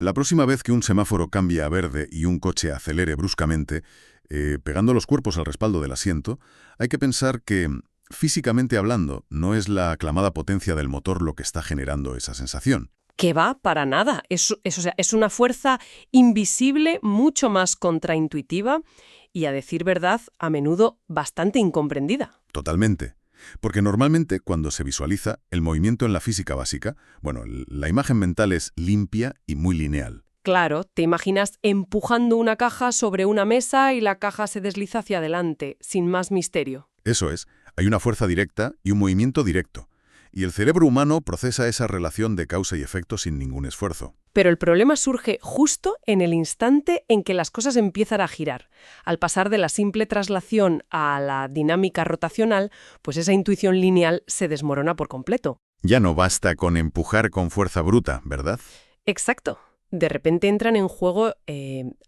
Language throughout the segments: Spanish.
La próxima vez que un semáforo cambie a verde y un coche acelere bruscamente, pegando los cuerpos al respaldo del asiento, hay que pensar que, físicamente hablando, no es la aclamada potencia del motor lo que está generando esa sensación. Que va para nada. O sea, es una fuerza invisible, mucho más contraintuitiva y, a decir verdad, a menudo bastante incomprendida. Totalmente. Porque normalmente cuando se visualiza el movimiento en la física básica, bueno, la imagen mental es limpia y muy lineal. Claro, te imaginas empujando una caja sobre una mesa y la caja se desliza hacia adelante, sin más misterio. Eso es, hay una fuerza directa y un movimiento directo. Y el cerebro humano procesa esa relación de causa y efecto sin ningún esfuerzo. Pero el problema surge justo en el instante en que las cosas empiezan a girar. Al pasar de la simple traslación a la dinámica rotacional, pues esa intuición lineal se desmorona por completo. Ya no basta con empujar con fuerza bruta, ¿verdad? Exacto. De repente entran en juego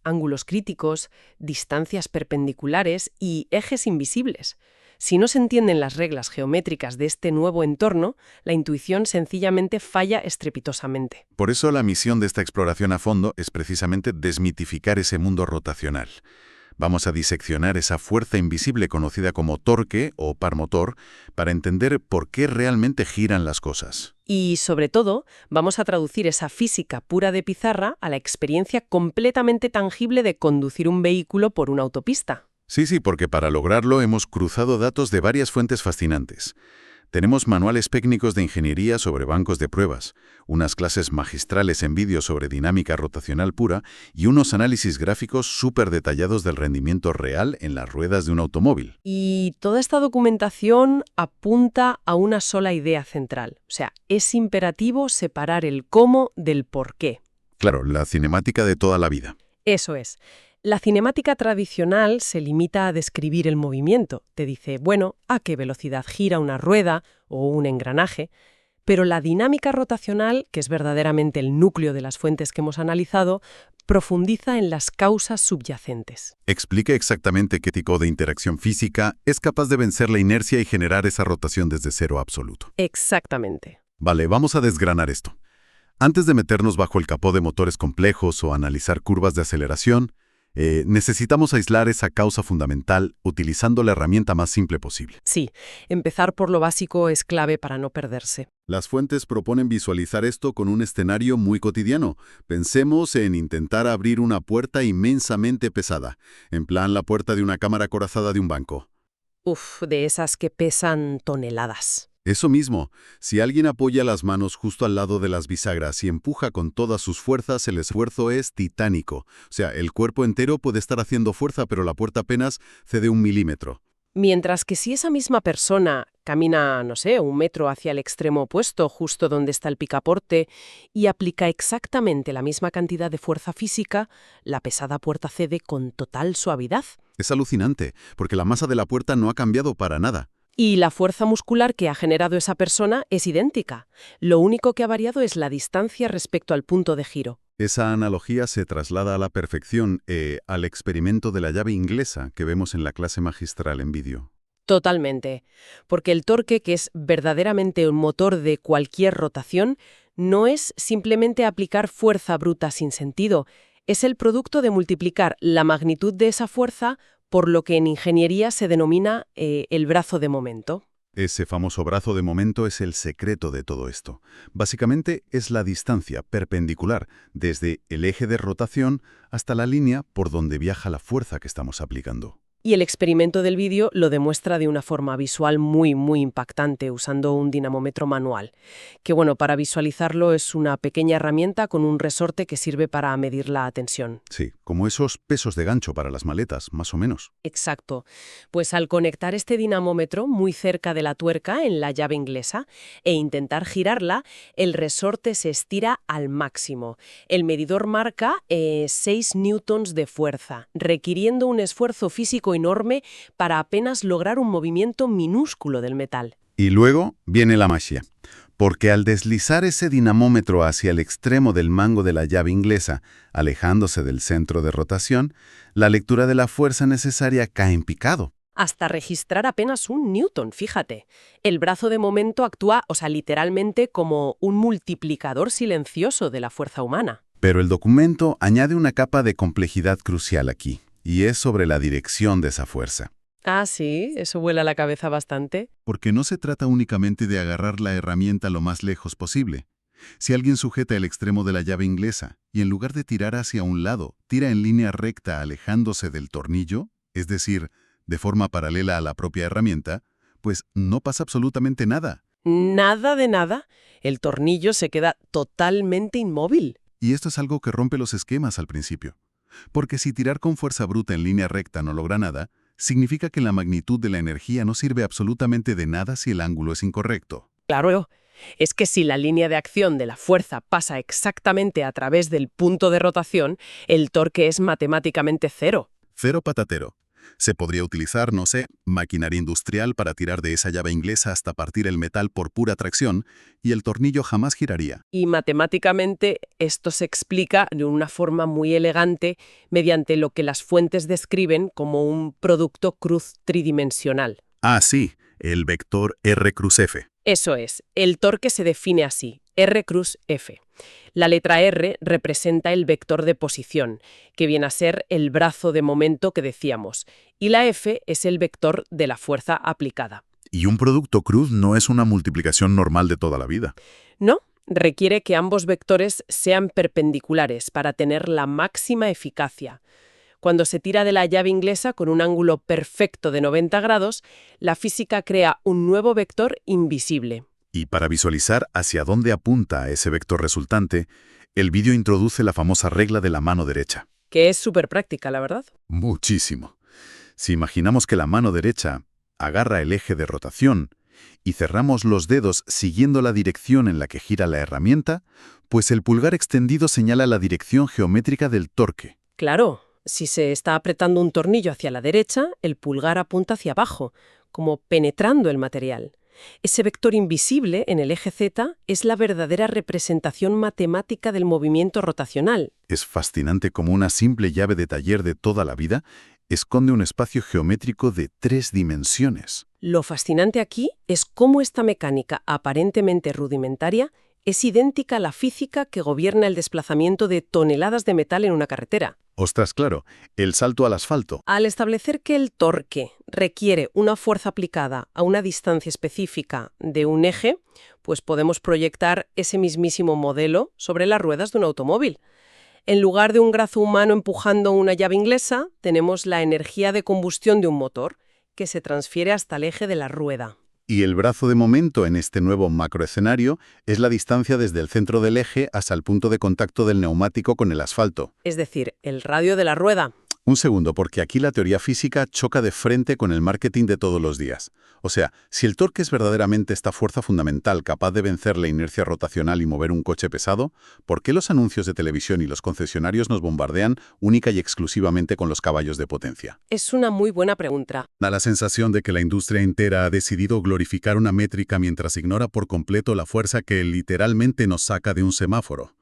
ángulos críticos, distancias perpendiculares y ejes invisibles. Si no se entienden las reglas geométricas de este nuevo entorno, la intuición sencillamente falla estrepitosamente. Por eso la misión de esta exploración a fondo es precisamente desmitificar ese mundo rotacional. Vamos a diseccionar esa fuerza invisible conocida como torque o par motor para entender por qué realmente giran las cosas. Y, sobre todo, vamos a traducir esa física pura de pizarra a la experiencia completamente tangible de conducir un vehículo por una autopista. Sí, porque para lograrlo hemos cruzado datos de varias fuentes fascinantes. Tenemos manuales técnicos de ingeniería sobre bancos de pruebas, unas clases magistrales en vídeo sobre dinámica rotacional pura y unos análisis gráficos súper detallados del rendimiento real en las ruedas de un automóvil. Y toda esta documentación apunta a una sola idea central. O sea, es imperativo separar el cómo del por qué. Claro, la cinemática de toda la vida. Eso es. La cinemática tradicional se limita a describir el movimiento. Te dice, bueno, a qué velocidad gira una rueda o un engranaje. Pero la dinámica rotacional, que es verdaderamente el núcleo de las fuentes que hemos analizado, profundiza en las causas subyacentes. Explique exactamente qué tipo de interacción física es capaz de vencer la inercia y generar esa rotación desde cero absoluto. Exactamente. Vale, vamos a desgranar esto. Antes de meternos bajo el capó de motores complejos o analizar curvas de aceleración, necesitamos aislar esa causa fundamental utilizando la herramienta más simple posible. Sí, empezar por lo básico es clave para no perderse. Las fuentes proponen visualizar esto con un escenario muy cotidiano. Pensemos en intentar abrir una puerta inmensamente pesada, en plan la puerta de una cámara acorazada de un banco. Uf, de esas que pesan toneladas. Eso mismo, si alguien apoya las manos justo al lado de las bisagras y empuja con todas sus fuerzas, el esfuerzo es titánico. O sea, el cuerpo entero puede estar haciendo fuerza, pero la puerta apenas cede 1 milímetro. Mientras que si esa misma persona camina, no sé, 1 metro hacia el extremo opuesto, justo donde está el picaporte, y aplica exactamente la misma cantidad de fuerza física, la pesada puerta cede con total suavidad. Es alucinante, porque la masa de la puerta no ha cambiado para nada. Y la fuerza muscular que ha generado esa persona es idéntica. Lo único que ha variado es la distancia respecto al punto de giro. Esa analogía se traslada a la perfección al experimento de la llave inglesa que vemos en la clase magistral en vídeo. Totalmente. Porque el torque, que es verdaderamente un motor de cualquier rotación, no es simplemente aplicar fuerza bruta sin sentido. Es el producto de multiplicar la magnitud de esa fuerza por lo que en ingeniería se denomina el brazo de momento. Ese famoso brazo de momento es el secreto de todo esto. Básicamente es la distancia perpendicular desde el eje de rotación hasta la línea por donde viaja la fuerza que estamos aplicando. Y el experimento del vídeo lo demuestra de una forma visual muy impactante usando un dinamómetro manual. Que bueno, para visualizarlo es una pequeña herramienta con un resorte que sirve para medir la tensión. Sí, como esos pesos de gancho para las maletas, más o menos. Exacto. Pues al conectar este dinamómetro muy cerca de la tuerca en la llave inglesa e intentar girarla, el resorte se estira al máximo. El medidor marca 6 newtons de fuerza, requiriendo un esfuerzo físico enorme para apenas lograr un movimiento minúsculo del metal. Y luego viene la magia. Porque al deslizar ese dinamómetro hacia el extremo del mango de la llave inglesa, alejándose del centro de rotación, la lectura de la fuerza necesaria cae en picado. Hasta registrar apenas 1 newton, fíjate. El brazo de momento actúa, literalmente como un multiplicador silencioso de la fuerza humana. Pero el documento añade una capa de complejidad crucial aquí, y es sobre la dirección de esa fuerza. Ah, sí, eso vuela la cabeza bastante. Porque no se trata únicamente de agarrar la herramienta lo más lejos posible. Si alguien sujeta el extremo de la llave inglesa y en lugar de tirar hacia un lado, tira en línea recta alejándose del tornillo, es decir, de forma paralela a la propia herramienta, pues no pasa absolutamente nada. Nada de nada. El tornillo se queda totalmente inmóvil. Y esto es algo que rompe los esquemas al principio. Porque si tirar con fuerza bruta en línea recta no logra nada, significa que la magnitud de la energía no sirve absolutamente de nada si el ángulo es incorrecto. Claro, es que si la línea de acción de la fuerza pasa exactamente a través del punto de rotación, el torque es matemáticamente cero. Cero patatero. Se podría utilizar, no sé, maquinaria industrial para tirar de esa llave inglesa hasta partir el metal por pura tracción y el tornillo jamás giraría. Y matemáticamente esto se explica de una forma muy elegante mediante lo que las fuentes describen como un producto cruz tridimensional. Ah, sí, el vector R cruz F. Eso es, el torque se define así, R cruz F. La letra R representa el vector de posición, que viene a ser el brazo de momento que decíamos, y la F es el vector de la fuerza aplicada. Y un producto cruz no es una multiplicación normal de toda la vida. ¿No? Requiere que ambos vectores sean perpendiculares para tener la máxima eficacia. Cuando se tira de la llave inglesa con un ángulo perfecto de 90 grados, la física crea un nuevo vector invisible. Y para visualizar hacia dónde apunta ese vector resultante, el vídeo introduce la famosa regla de la mano derecha. Que es súper práctica, la verdad. Muchísimo. Si imaginamos que la mano derecha agarra el eje de rotación y cerramos los dedos siguiendo la dirección en la que gira la herramienta, pues el pulgar extendido señala la dirección geométrica del torque. Claro, si se está apretando un tornillo hacia la derecha, el pulgar apunta hacia abajo, como penetrando el material. Ese vector invisible en el eje Z es la verdadera representación matemática del movimiento rotacional. Es fascinante cómo una simple llave de taller de toda la vida esconde un espacio geométrico de 3 dimensiones. Lo fascinante aquí es cómo esta mecánica aparentemente rudimentaria es idéntica a la física que gobierna el desplazamiento de toneladas de metal en una carretera. Ostras, claro, el salto al asfalto. Al establecer que el torque requiere una fuerza aplicada a una distancia específica de un eje, pues podemos proyectar ese mismísimo modelo sobre las ruedas de un automóvil. En lugar de un brazo humano empujando una llave inglesa, tenemos la energía de combustión de un motor, que se transfiere hasta el eje de la rueda. Y el brazo de momento en este nuevo macroescenario es la distancia desde el centro del eje hasta el punto de contacto del neumático con el asfalto. Es decir, el radio de la rueda. Un segundo, porque aquí la teoría física choca de frente con el marketing de todos los días. O sea, si el torque es verdaderamente esta fuerza fundamental capaz de vencer la inercia rotacional y mover un coche pesado, ¿por qué los anuncios de televisión y los concesionarios nos bombardean única y exclusivamente con los caballos de potencia? Es una muy buena pregunta. Da la sensación de que la industria entera ha decidido glorificar una métrica mientras ignora por completo la fuerza que literalmente nos saca de un semáforo.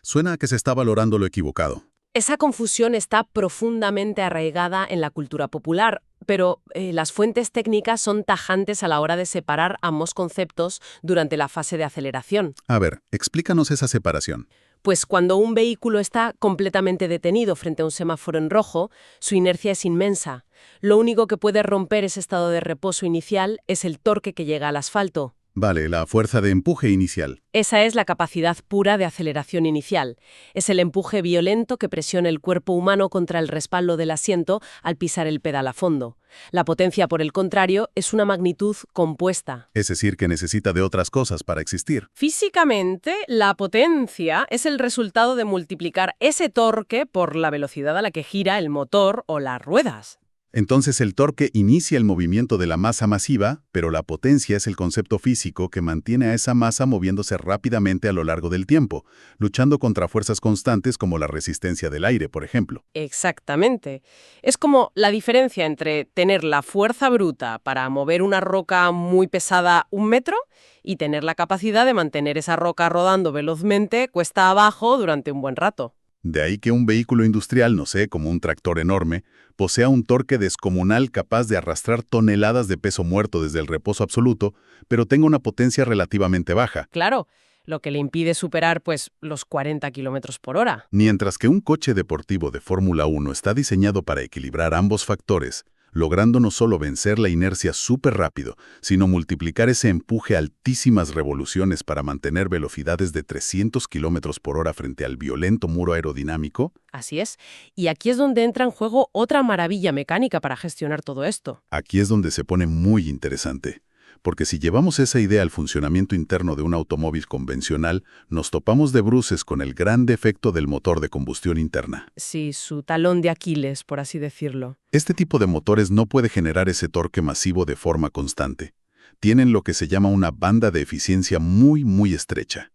Suena a que se está valorando lo equivocado. Esa confusión está profundamente arraigada en la cultura popular, pero las fuentes técnicas son tajantes a la hora de separar ambos conceptos durante la fase de aceleración. A ver, explícanos esa separación. Pues cuando un vehículo está completamente detenido frente a un semáforo en rojo, su inercia es inmensa. Lo único que puede romper ese estado de reposo inicial es el torque que llega al asfalto. Vale, la fuerza de empuje inicial. Esa es la capacidad pura de aceleración inicial. Es el empuje violento que presiona el cuerpo humano contra el respaldo del asiento al pisar el pedal a fondo. La potencia, por el contrario, es una magnitud compuesta. Es decir, que necesita de otras cosas para existir. Físicamente, la potencia es el resultado de multiplicar ese torque por la velocidad a la que gira el motor o las ruedas. Entonces el torque inicia el movimiento de la masa masiva, pero la potencia es el concepto físico que mantiene a esa masa moviéndose rápidamente a lo largo del tiempo, luchando contra fuerzas constantes como la resistencia del aire, por ejemplo. Exactamente. Es como la diferencia entre tener la fuerza bruta para mover una roca muy pesada 1 metro y tener la capacidad de mantener esa roca rodando velozmente cuesta abajo durante un buen rato. De ahí que un vehículo industrial, no sé, como un tractor enorme, posea un torque descomunal capaz de arrastrar toneladas de peso muerto desde el reposo absoluto, pero tenga una potencia relativamente baja. Claro, lo que le impide superar, pues, los 40 kilómetros por hora. Mientras que un coche deportivo de Fórmula 1 está diseñado para equilibrar ambos factores, logrando no solo vencer la inercia súper rápido, sino multiplicar ese empuje a altísimas revoluciones para mantener velocidades de 300 kilómetros por hora frente al violento muro aerodinámico. Así es. Y aquí es donde entra en juego otra maravilla mecánica para gestionar todo esto. Aquí es donde se pone muy interesante. Porque si llevamos esa idea al funcionamiento interno de un automóvil convencional, nos topamos de bruces con el gran defecto del motor de combustión interna. Sí, su talón de Aquiles, por así decirlo. Este tipo de motores no puede generar ese torque masivo de forma constante. Tienen lo que se llama una banda de eficiencia muy estrecha.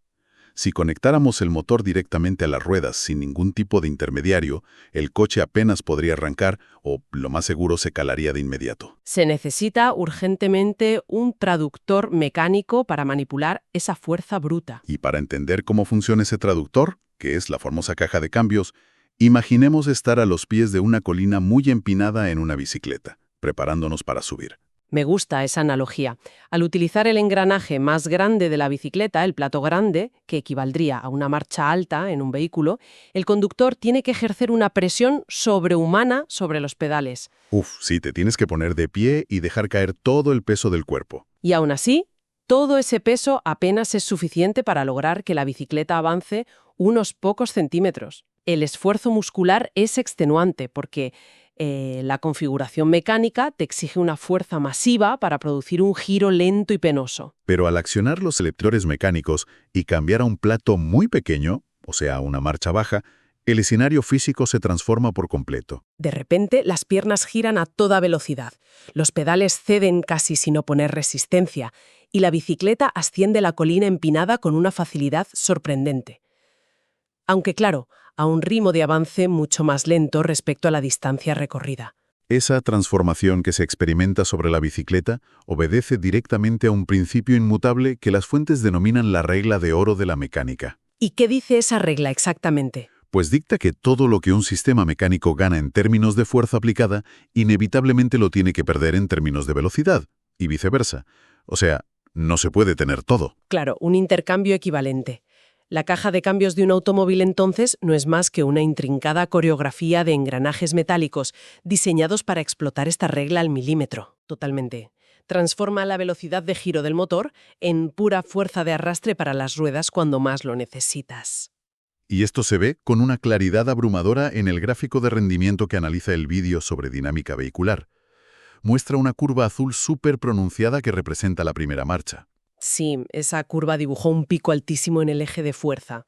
Si conectáramos el motor directamente a las ruedas sin ningún tipo de intermediario, el coche apenas podría arrancar o, lo más seguro, se calaría de inmediato. Se necesita urgentemente un traductor mecánico para manipular esa fuerza bruta. Y para entender cómo funciona ese traductor, que es la famosa caja de cambios, imaginemos estar a los pies de una colina muy empinada en una bicicleta, preparándonos para subir. Me gusta esa analogía. Al utilizar el engranaje más grande de la bicicleta, el plato grande, que equivaldría a una marcha alta en un vehículo, el conductor tiene que ejercer una presión sobrehumana sobre los pedales. Sí, te tienes que poner de pie y dejar caer todo el peso del cuerpo. Y aún así, todo ese peso apenas es suficiente para lograr que la bicicleta avance unos pocos centímetros. El esfuerzo muscular es extenuante porque la configuración mecánica te exige una fuerza masiva para producir un giro lento y penoso. Pero al accionar los selectores mecánicos y cambiar a un plato muy pequeño, o sea, a una marcha baja, el escenario físico se transforma por completo. De repente, las piernas giran a toda velocidad, los pedales ceden casi sin oponer resistencia, y la bicicleta asciende la colina empinada con una facilidad sorprendente. Aunque claro, a un ritmo de avance mucho más lento respecto a la distancia recorrida. Esa transformación que se experimenta sobre la bicicleta obedece directamente a un principio inmutable que las fuentes denominan la regla de oro de la mecánica. ¿Y qué dice esa regla exactamente? Pues dicta que todo lo que un sistema mecánico gana en términos de fuerza aplicada, inevitablemente lo tiene que perder en términos de velocidad, y viceversa. O sea, no se puede tener todo. Claro, un intercambio equivalente. La caja de cambios de un automóvil entonces no es más que una intrincada coreografía de engranajes metálicos diseñados para explotar esta regla al milímetro. Totalmente. Transforma la velocidad de giro del motor en pura fuerza de arrastre para las ruedas cuando más lo necesitas. Y esto se ve con una claridad abrumadora en el gráfico de rendimiento que analiza el vídeo sobre dinámica vehicular. Muestra una curva azul súper pronunciada que representa la primera marcha. Sí, esa curva dibujó un pico altísimo en el eje de fuerza.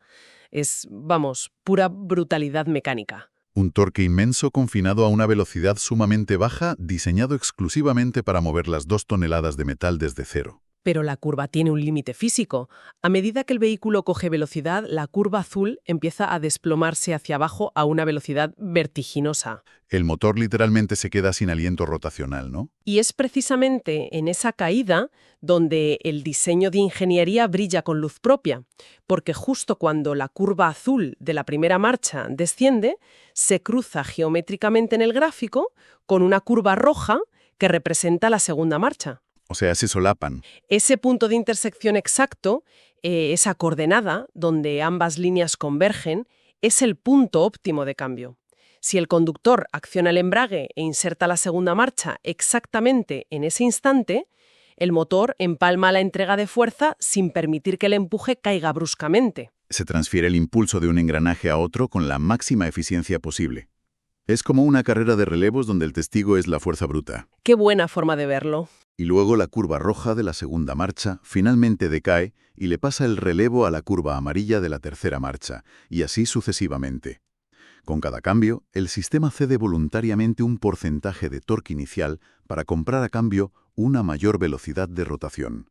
Es, vamos, pura brutalidad mecánica. Un torque inmenso confinado a una velocidad sumamente baja, diseñado exclusivamente para mover las 2 toneladas de metal desde cero. Pero la curva tiene un límite físico. A medida que el vehículo coge velocidad, la curva azul empieza a desplomarse hacia abajo a una velocidad vertiginosa. El motor literalmente se queda sin aliento rotacional, ¿no? Y es precisamente en esa caída donde el diseño de ingeniería brilla con luz propia, porque justo cuando la curva azul de la primera marcha desciende, se cruza geométricamente en el gráfico con una curva roja que representa la segunda marcha. O sea, se solapan. Ese punto de intersección exacto, esa coordenada donde ambas líneas convergen, es el punto óptimo de cambio. Si el conductor acciona el embrague e inserta la segunda marcha exactamente en ese instante, el motor empalma la entrega de fuerza sin permitir que el empuje caiga bruscamente. Se transfiere el impulso de un engranaje a otro con la máxima eficiencia posible. Es como una carrera de relevos donde el testigo es la fuerza bruta. Qué buena forma de verlo. Y luego la curva roja de la segunda marcha finalmente decae y le pasa el relevo a la curva amarilla de la tercera marcha, y así sucesivamente. Con cada cambio, el sistema cede voluntariamente un porcentaje de torque inicial para comprar a cambio una mayor velocidad de rotación.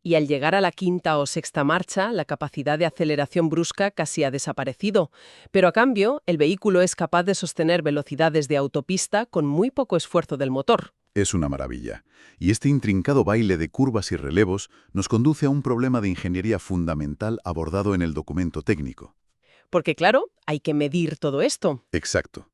Y al llegar a la quinta o sexta marcha, la capacidad de aceleración brusca casi ha desaparecido. Pero a cambio, el vehículo es capaz de sostener velocidades de autopista con muy poco esfuerzo del motor. Es una maravilla. Y este intrincado baile de curvas y relevos nos conduce a un problema de ingeniería fundamental abordado en el documento técnico. Porque claro, hay que medir todo esto. Exacto.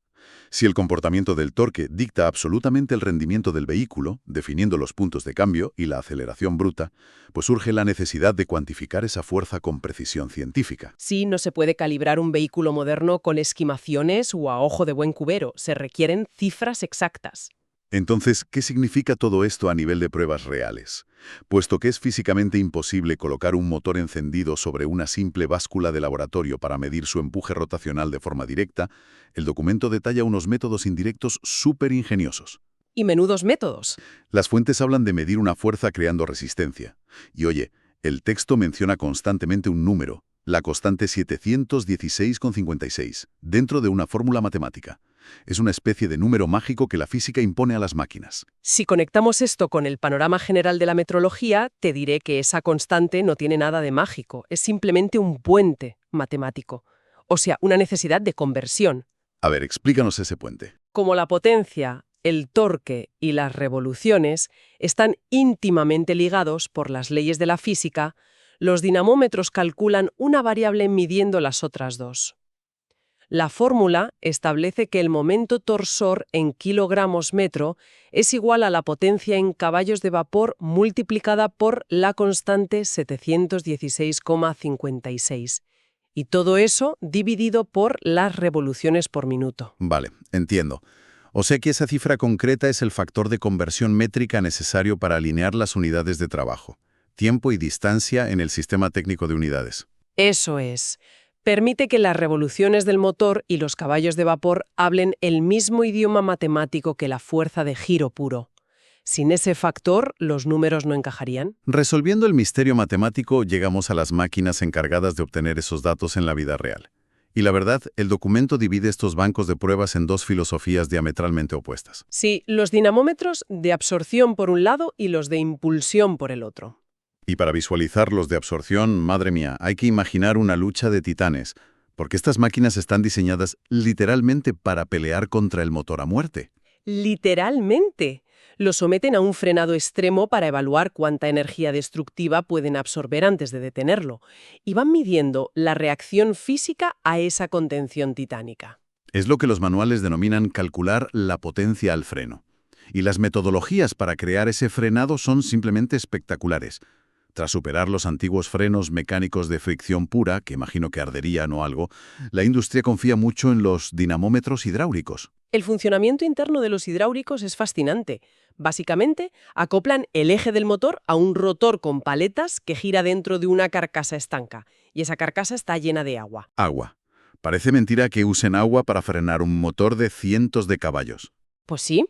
Si el comportamiento del torque dicta absolutamente el rendimiento del vehículo, definiendo los puntos de cambio y la aceleración bruta, pues surge la necesidad de cuantificar esa fuerza con precisión científica. Sí, no se puede calibrar un vehículo moderno con esquimaciones o a ojo de buen cubero. Se requieren cifras exactas. Entonces, ¿qué significa todo esto a nivel de pruebas reales? Puesto que es físicamente imposible colocar un motor encendido sobre una simple báscula de laboratorio para medir su empuje rotacional de forma directa, el documento detalla unos métodos indirectos súper ingeniosos. Y menudos métodos. Las fuentes hablan de medir una fuerza creando resistencia. Y oye, el texto menciona constantemente un número, la constante 716,56, dentro de una fórmula matemática. Es una especie de número mágico que la física impone a las máquinas. Si conectamos esto con el panorama general de la metrología, te diré que esa constante no tiene nada de mágico, es simplemente un puente matemático. O sea, una necesidad de conversión. A ver, explícanos ese puente. Como la potencia, el torque y las revoluciones están íntimamente ligados por las leyes de la física, los dinamómetros calculan una variable midiendo las otras dos. La fórmula establece que el momento torsor en kilogramos metro es igual a la potencia en caballos de vapor multiplicada por la constante 716,56. Y todo eso dividido por las revoluciones por minuto. Vale, entiendo. O sea que esa cifra concreta es el factor de conversión métrica necesario para alinear las unidades de trabajo, tiempo y distancia en el sistema técnico de unidades. Eso es. Permite que las revoluciones del motor y los caballos de vapor hablen el mismo idioma matemático que la fuerza de giro puro. Sin ese factor, los números no encajarían. Resolviendo el misterio matemático, llegamos a las máquinas encargadas de obtener esos datos en la vida real. Y la verdad, el documento divide estos bancos de pruebas en dos filosofías diametralmente opuestas. Sí, los dinamómetros de absorción por un lado y los de impulsión por el otro. Y para visualizar los de absorción, madre mía, hay que imaginar una lucha de titanes, porque estas máquinas están diseñadas literalmente para pelear contra el motor a muerte. Literalmente. Lo someten a un frenado extremo para evaluar cuánta energía destructiva pueden absorber antes de detenerlo, y van midiendo la reacción física a esa contención titánica. Es lo que los manuales denominan calcular la potencia al freno. Y las metodologías para crear ese frenado son simplemente espectaculares. Tras superar los antiguos frenos mecánicos de fricción pura, que imagino que arderían o algo, la industria confía mucho en los dinamómetros hidráulicos. El funcionamiento interno de los hidráulicos es fascinante. Básicamente, acoplan el eje del motor a un rotor con paletas que gira dentro de una carcasa estanca, y esa carcasa está llena de agua. Agua. Parece mentira que usen agua para frenar un motor de cientos de caballos. Pues sí,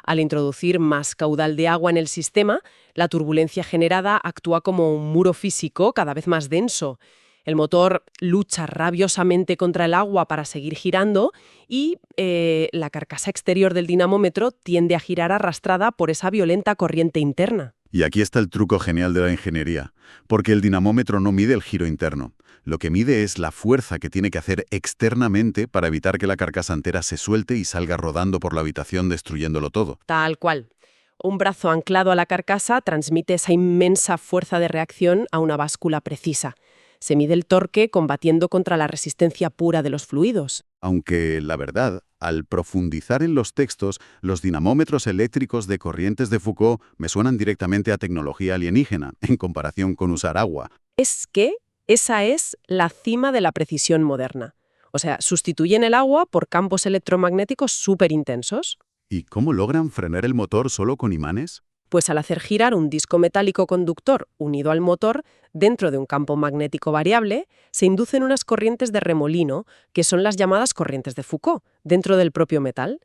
al introducir más caudal de agua en el sistema, la turbulencia generada actúa como un muro físico cada vez más denso. El motor lucha rabiosamente contra el agua para seguir girando y la carcasa exterior del dinamómetro tiende a girar arrastrada por esa violenta corriente interna. Y aquí está el truco genial de la ingeniería, porque el dinamómetro no mide el giro interno. Lo que mide es la fuerza que tiene que hacer externamente para evitar que la carcasa entera se suelte y salga rodando por la habitación destruyéndolo todo. Tal cual. Un brazo anclado a la carcasa transmite esa inmensa fuerza de reacción a una báscula precisa. Se mide el torque combatiendo contra la resistencia pura de los fluidos. Aunque, la verdad, al profundizar en los textos, los dinamómetros eléctricos de corrientes de Foucault me suenan directamente a tecnología alienígena, en comparación con usar agua. Es que esa es la cima de la precisión moderna. O sea, sustituyen el agua por campos electromagnéticos súper intensos. ¿Y cómo logran frenar el motor solo con imanes? Pues al hacer girar un disco metálico conductor unido al motor, dentro de un campo magnético variable, se inducen unas corrientes de remolino, que son las llamadas corrientes de Foucault, dentro del propio metal.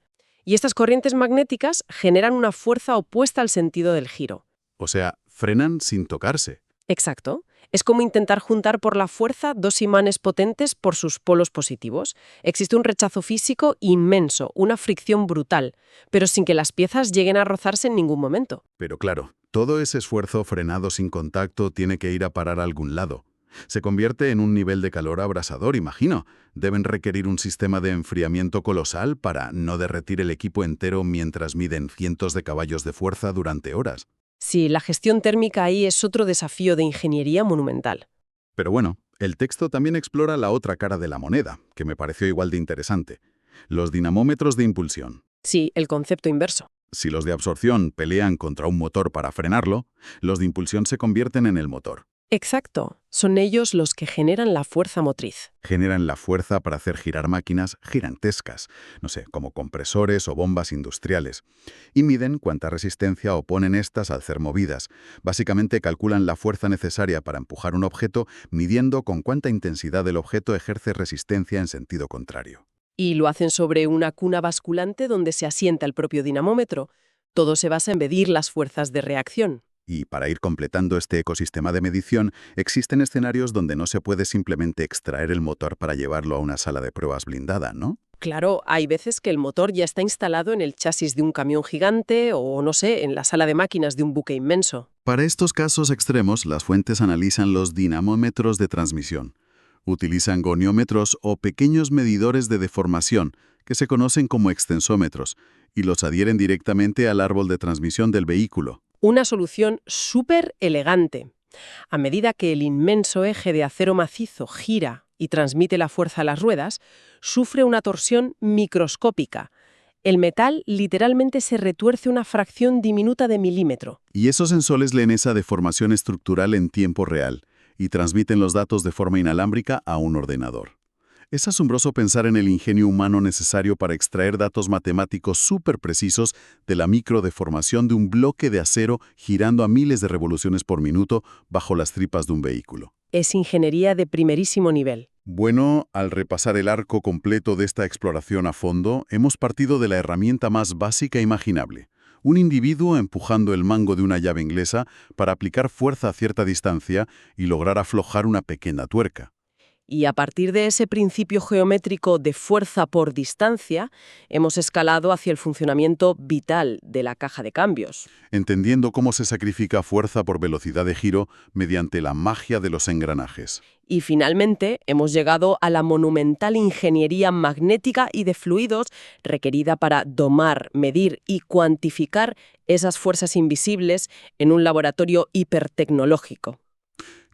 Y estas corrientes magnéticas generan una fuerza opuesta al sentido del giro. O sea, frenan sin tocarse. Exacto. Es como intentar juntar por la fuerza dos imanes potentes por sus polos positivos. Existe un rechazo físico inmenso, una fricción brutal, pero sin que las piezas lleguen a rozarse en ningún momento. Pero claro, todo ese esfuerzo frenado sin contacto tiene que ir a parar a algún lado. Se convierte en un nivel de calor abrasador, imagino. Deben requerir un sistema de enfriamiento colosal para no derretir el equipo entero mientras miden cientos de caballos de fuerza durante horas. Sí, la gestión térmica ahí es otro desafío de ingeniería monumental. Pero bueno, el texto también explora la otra cara de la moneda, que me pareció igual de interesante. los dinamómetros de impulsión. Sí, el concepto inverso. Si los de absorción pelean contra un motor para frenarlo, los de impulsión se convierten en el motor. Exacto. Son ellos los que generan la fuerza motriz. Generan la fuerza para hacer girar máquinas gigantescas, no sé, como compresores o bombas industriales, y miden cuánta resistencia oponen estas al ser movidas. Básicamente calculan la fuerza necesaria para empujar un objeto, midiendo con cuánta intensidad el objeto ejerce resistencia en sentido contrario. Y lo hacen sobre una cuna basculante donde se asienta el propio dinamómetro. Todo se basa en medir las fuerzas de reacción. Y para ir completando este ecosistema de medición, existen escenarios donde no se puede simplemente extraer el motor para llevarlo a una sala de pruebas blindada, ¿no? Claro, hay veces que el motor ya está instalado en el chasis de un camión gigante o, no sé, en la sala de máquinas de un buque inmenso. Para estos casos extremos, las fuentes analizan los dinamómetros de transmisión. Utilizan goniómetros o pequeños medidores de deformación, que se conocen como extensómetros, y los adhieren directamente al árbol de transmisión del vehículo. Una solución súper elegante. A medida que el inmenso eje de acero macizo gira y transmite la fuerza a las ruedas, sufre una torsión microscópica. El metal literalmente se retuerce una fracción diminuta de milímetro. Y esos sensores leen esa deformación estructural en tiempo real y transmiten los datos de forma inalámbrica a un ordenador. Es asombroso pensar en el ingenio humano necesario para extraer datos matemáticos súper precisos de la microdeformación de un bloque de acero girando a miles de revoluciones por minuto bajo las tripas de un vehículo. Es ingeniería de primerísimo nivel. Bueno, al repasar el arco completo de esta exploración a fondo, hemos partido de la herramienta más básica imaginable. Un individuo empujando el mango de una llave inglesa para aplicar fuerza a cierta distancia y lograr aflojar una pequeña tuerca. Y a partir de ese principio geométrico de fuerza por distancia, hemos escalado hacia el funcionamiento vital de la caja de cambios. Entendiendo cómo se sacrifica fuerza por velocidad de giro mediante la magia de los engranajes. Y finalmente hemos llegado a la monumental ingeniería magnética y de fluidos requerida para domar, medir y cuantificar esas fuerzas invisibles en un laboratorio hipertecnológico.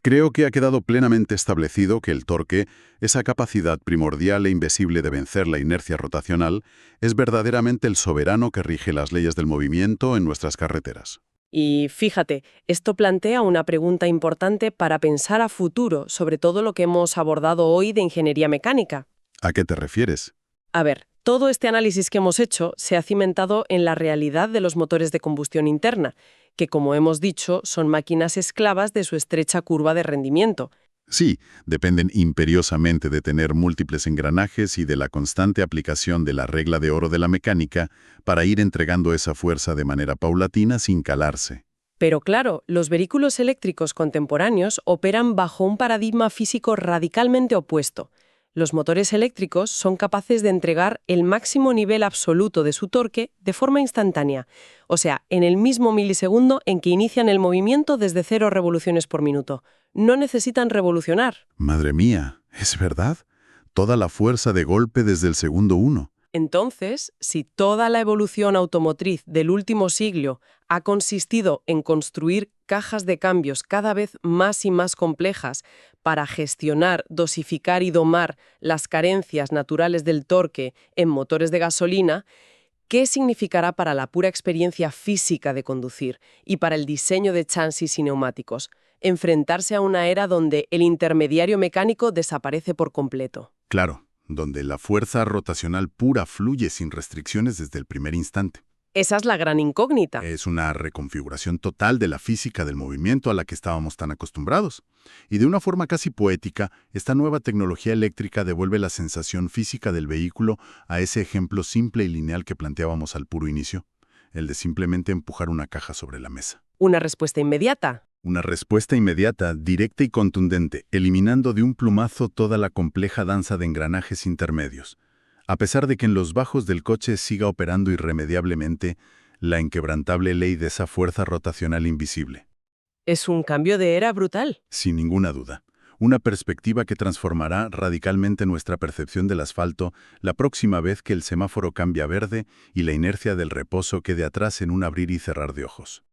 Creo que ha quedado plenamente establecido que el torque, esa capacidad primordial e invisible de vencer la inercia rotacional, es verdaderamente el soberano que rige las leyes del movimiento en nuestras carreteras. Y fíjate, esto plantea una pregunta importante para pensar a futuro sobre todo lo que hemos abordado hoy de ingeniería mecánica. ¿A qué te refieres? A ver, todo este análisis que hemos hecho se ha cimentado en la realidad de los motores de combustión interna, que, como hemos dicho, son máquinas esclavas de su estrecha curva de rendimiento. Sí, dependen imperiosamente de tener múltiples engranajes y de la constante aplicación de la regla de oro de la mecánica para ir entregando esa fuerza de manera paulatina sin calarse. Pero claro, los vehículos eléctricos contemporáneos operan bajo un paradigma físico radicalmente opuesto. Los motores eléctricos son capaces de entregar el máximo nivel absoluto de su torque de forma instantánea, o sea, en el mismo milisegundo en que inician el movimiento desde 0 revoluciones por minuto. No necesitan revolucionar. Madre mía, ¿es verdad? Toda la fuerza de golpe desde el segundo 1. Entonces, si toda la evolución automotriz del último siglo ha consistido en construir cajas de cambios cada vez más y más complejas para gestionar, dosificar y domar las carencias naturales del torque en motores de gasolina, ¿qué significará para la pura experiencia física de conducir y para el diseño de chasis y neumáticos? Enfrentarse a una era donde el intermediario mecánico desaparece por completo. Claro, donde la fuerza rotacional pura fluye sin restricciones desde el primer instante. Esa es la gran incógnita. Es una reconfiguración total de la física del movimiento a la que estábamos tan acostumbrados. Y de una forma casi poética, esta nueva tecnología eléctrica devuelve la sensación física del vehículo a ese ejemplo simple y lineal que planteábamos al puro inicio, el de simplemente empujar una caja sobre la mesa. Una respuesta inmediata. Una respuesta inmediata, directa y contundente, eliminando de un plumazo toda la compleja danza de engranajes intermedios. A pesar de que en los bajos del coche siga operando irremediablemente la inquebrantable ley de esa fuerza rotacional invisible. Es un cambio de era brutal. Sin ninguna duda. Una perspectiva que transformará radicalmente nuestra percepción del asfalto la próxima vez que el semáforo cambie a verde y la inercia del reposo quede atrás en un abrir y cerrar de ojos.